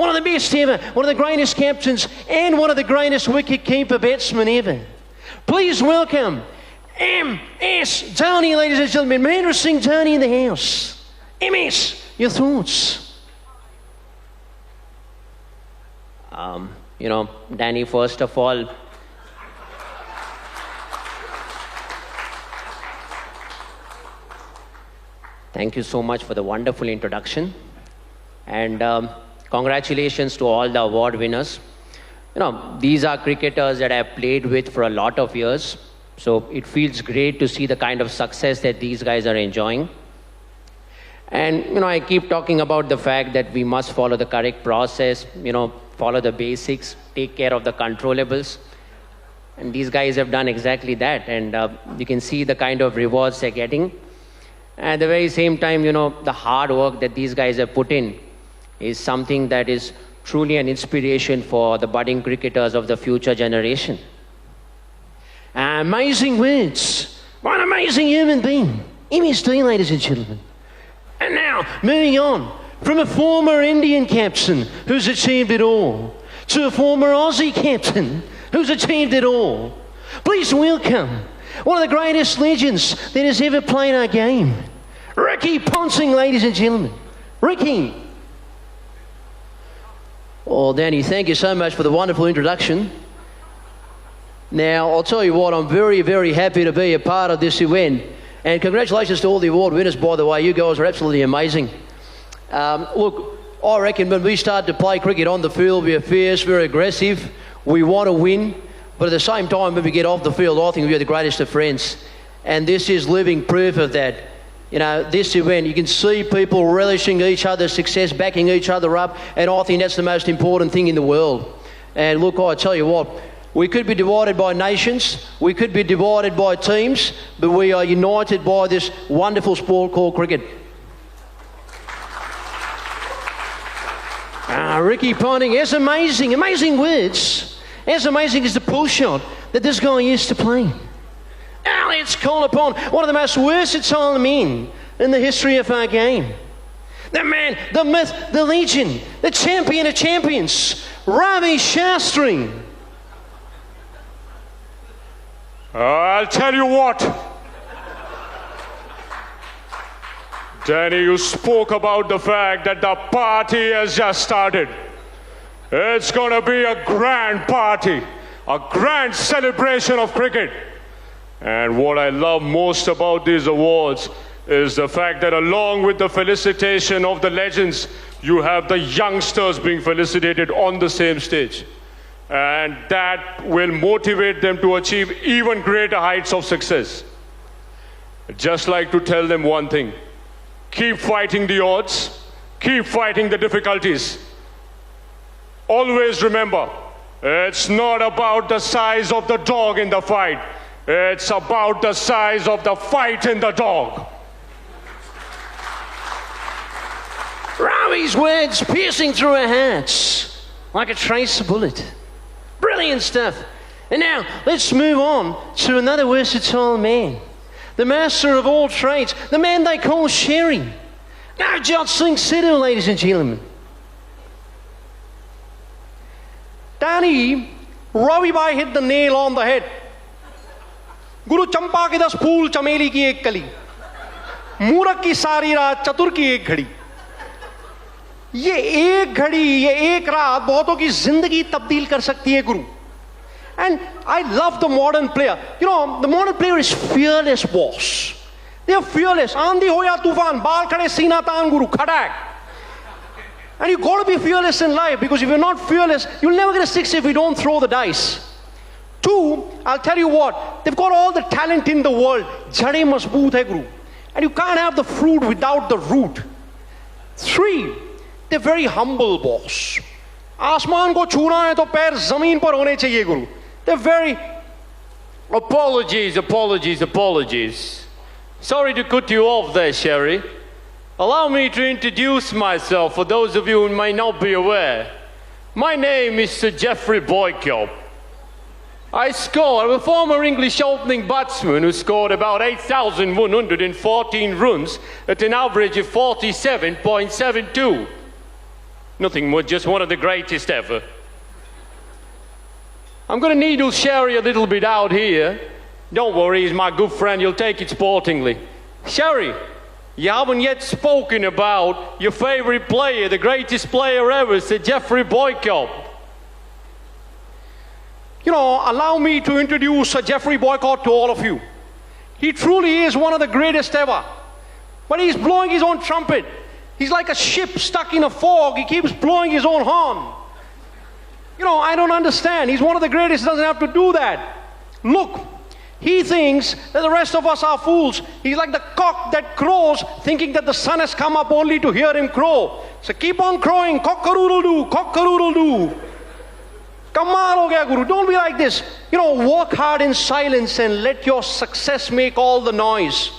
one of the best ever, one of the greatest captains, and one of the greatest wicket-keeper batsmen ever. Please welcome MS Dhoni, ladies and gentlemen. Mahendra Singh Dhoni in the house. MS, your thoughts? Danny, first of all, thank you so much for the wonderful introduction. And congratulations to all the award winners. These are cricketers that I've played with for a lot of years. So it feels great to see the kind of success that these guys are enjoying. And, I keep talking about the fact that we must follow the correct process, follow the basics, take care of the controllables. And these guys have done exactly that. And you can see the kind of rewards they're getting. At the very same time, the hard work that these guys have put in is something that is truly an inspiration for the budding cricketers of the future generation. Amazing words. What an amazing human being. MSD, ladies and gentlemen. And now, moving on, from a former Indian captain who's achieved it all, to a former Aussie captain who's achieved it all. Please welcome one of the greatest legends that has ever played our game, Ricky Ponting, ladies and gentlemen. Ricky. Oh, Danny, thank you so much for the wonderful introduction. Now, I'll tell you what, I'm very, very happy to be a part of this event. And congratulations to all the award winners, by the way. You guys are absolutely amazing. Look, I reckon when we start to play cricket on the field, we're fierce, we're aggressive, we want to win. But at the same time, when we get off the field, I think we're the greatest of friends. And this is living proof of that. This event, you can see people relishing each other's success, backing each other up, and I think that's the most important thing in the world. And look, I tell you what, we could be divided by nations, we could be divided by teams, but we are united by this wonderful sport called cricket. Ricky Ponting, as amazing words, as amazing as the pull shot that this guy used to play. Now let's call upon one of the most versatile men in the history of our game. The man, the myth, the legend, the champion of champions, Ravi Shastri. I'll tell you what. Danny, you spoke about the fact that the party has just started. It's going to be a grand party, a grand celebration of cricket. And what I love most about these awards is the fact that along with the felicitation of the legends, you have the youngsters being felicitated on the same stage. And that will motivate them to achieve even greater heights of success. I'd just like to tell them one thing. Keep fighting the odds. Keep fighting the difficulties. Always remember, it's not about the size of the dog in the fight. It's about the size of the fight in the dog. Ravi's words piercing through our hearts like a tracer bullet. Brilliant stuff. And now, let's move on to another versatile man. The master of all trades, the man they call Sherry. Navjot Singh Sidhu, ladies and gentlemen. Danny, Ravi Bhai hit the nail on the head. Guru Champa ke 10 phool, chameli ki ek kali. Murak ki sari raat, chatur ki ek ghadi. ये एक घड़ी, ये एक रात बहुतों की जिंदगी तब्दील कर सकती है गुरु. And I love the modern player. The modern player is fearless, boss. They are fearless. आंधी हो या तूफान, बाल खड़े सीना तान गुरु, खड़ाक. And you got to be fearless in life, because if you're not fearless, you'll never get a six if you don't throw the dice. 2, I'll tell you what, they've got all the talent in the world. Jade mazboot hai guru. And you can't have the fruit without the root. 3, they're very humble, boss. आसमान को छूना है तो पैर जमीन पर होने चाहिए गुरु. They're very... Apologies. Sorry to cut you off there, Sherry. Allow me to introduce myself for those of you who may not be aware. My name is Sir Geoffrey Boycott. I'm a former English opening batsman who scored about 8,114 runs at an average of 47.72. Nothing much, just one of the greatest ever. I'm going to needle Sherry a little bit out here. Don't worry, he's my good friend. You'll take it sportingly. Sherry, you haven't yet spoken about your favorite player, the greatest player ever, Sir Jeffrey Boycott. You know, allow me to introduce Sir Jeffrey Boycott to all of you. He truly is one of the greatest ever. But he's blowing his own trumpet. He's like a ship stuck in a fog. He keeps blowing his own horn. You know, I don't understand. He's one of the greatest, doesn't have to do that. Look, he thinks that the rest of us are fools. He's like the cock that crows, thinking that the sun has come up only to hear him crow. So keep on crowing, cock-a-doodle-doo, cock-a-doodle-doo. Kamar ho gaya, Guru. Don't be like this. You know, work hard in silence and let your success make all the noise.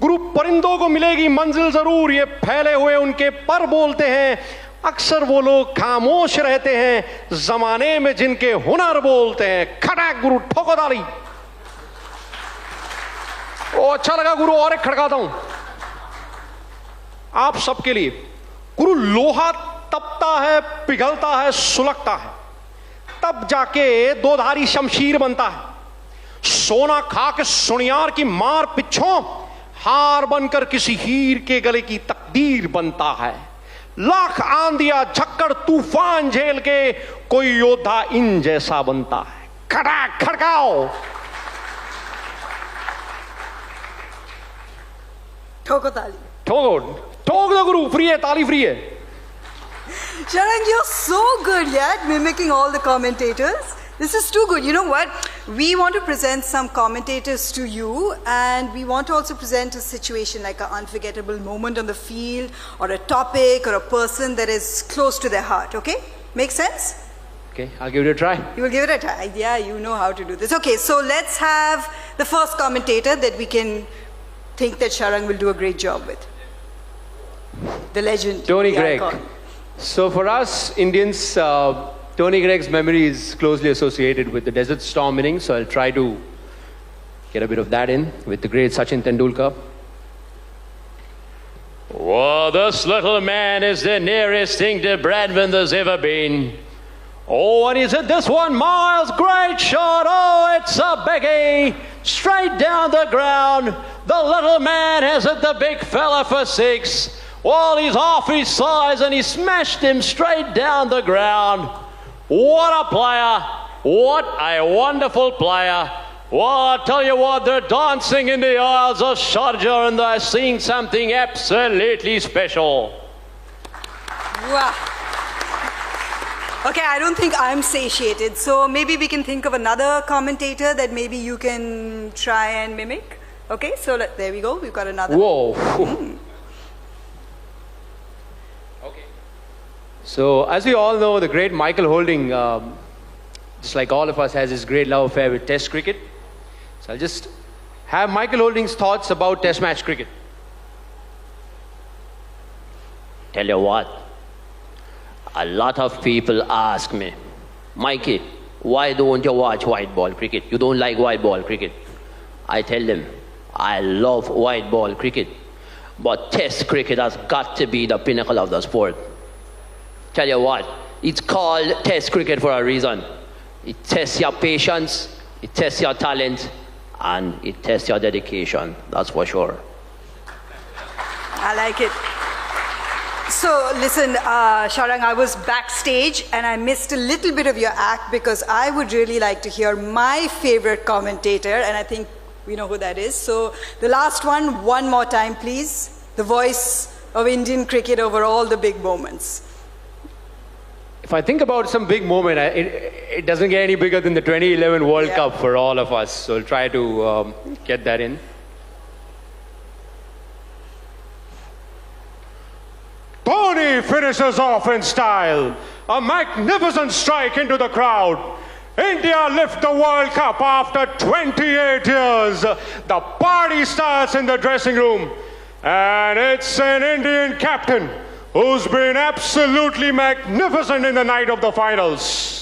गुरु परिंदों को मिलेगी मंजिल जरूर, ये फैले हुए उनके पर बोलते हैं. अक्सर वो लोग खामोश रहते हैं जमाने में जिनके हुनर बोलते हैं. खड़ाक गुरु, ठोको ताली. ओ अच्छा लगा गुरु, और एक खड़काता हूं आप सबके लिए. गुरु, लोहा तपता है, पिघलता है, सुलगता है, तब जाके दो धारी शमशीर बनता है. सोना खा के सुनियार की मार पिछों हार बनकर किसी हीर के गले की तकदीर बनता है. लाख आंधिया झक्कड़ तूफान झेल के कोई योद्धा इन जैसा बनता है. खड़ाक खड़काओ. ठोको ताली. ठोको, ठोक दो गुरु, फ्री है, ताली फ्री है. Sharang, you're so good, yeah, mimicking all the commentators. This is too good. You know what? We want to present some commentators to you, and we want to also present a situation like an unforgettable moment on the field, or a topic, or a person that is close to their heart. Okay? Make sense? Okay, I'll give it a try. You will give it a try. Yeah, you know how to do this. Okay, so let's have the first commentator that we can think that Sharang will do a great job with. The legend. Tony the Greig. icon. So for us Indians, Tony Greig's memory is closely associated with the Desert Storm innings, so I'll try to get a bit of that in with the great Sachin Tendulkar. Well, this little man is the nearest thing to Bradman there's ever been. Oh, and he's hit this one, Miles. Great shot. Oh, it's a biggie. Straight down the ground. The little man has hit the big fella for six. Well, he's half his size and he smashed him straight down the ground. What a player. What a wonderful player. Well, I'll tell you what, they're dancing in the Isles of Sharjah and they're seeing something absolutely special. Wow. Okay, I don't think I'm satiated, so maybe we can think of another commentator that maybe you can try and mimic. Okay, so there we go, we've got another. Whoa. Okay. So, as we all know, the great Michael Holding, just like all of us, has his great love affair with Test cricket. So I'll just have Michael Holding's thoughts about Test match cricket. Tell you what, a lot of people ask me, Mikey, why don't you watch white ball cricket? You don't like white ball cricket. I tell them, I love white ball cricket, but Test cricket has got to be the pinnacle of the sport. Tell you what, it's called Test cricket for a reason. It tests your patience, it tests your talent, and it tests your dedication, that's for sure. I like it. So listen, Sharang, I was backstage and I missed a little bit of your act because I would really like to hear my favorite commentator, and I think we know who that is. So the last one more time, please. The voice of Indian cricket over all the big moments. If I think about some big moment, it doesn't get any bigger than the 2011 World Cup for all of us. So I'll try to get that in. Dhoni finishes off in style. A magnificent strike into the crowd. India lift the World Cup after 28 years. The party starts in the dressing room. And it's an Indian captain who's been absolutely magnificent in the night of the finals.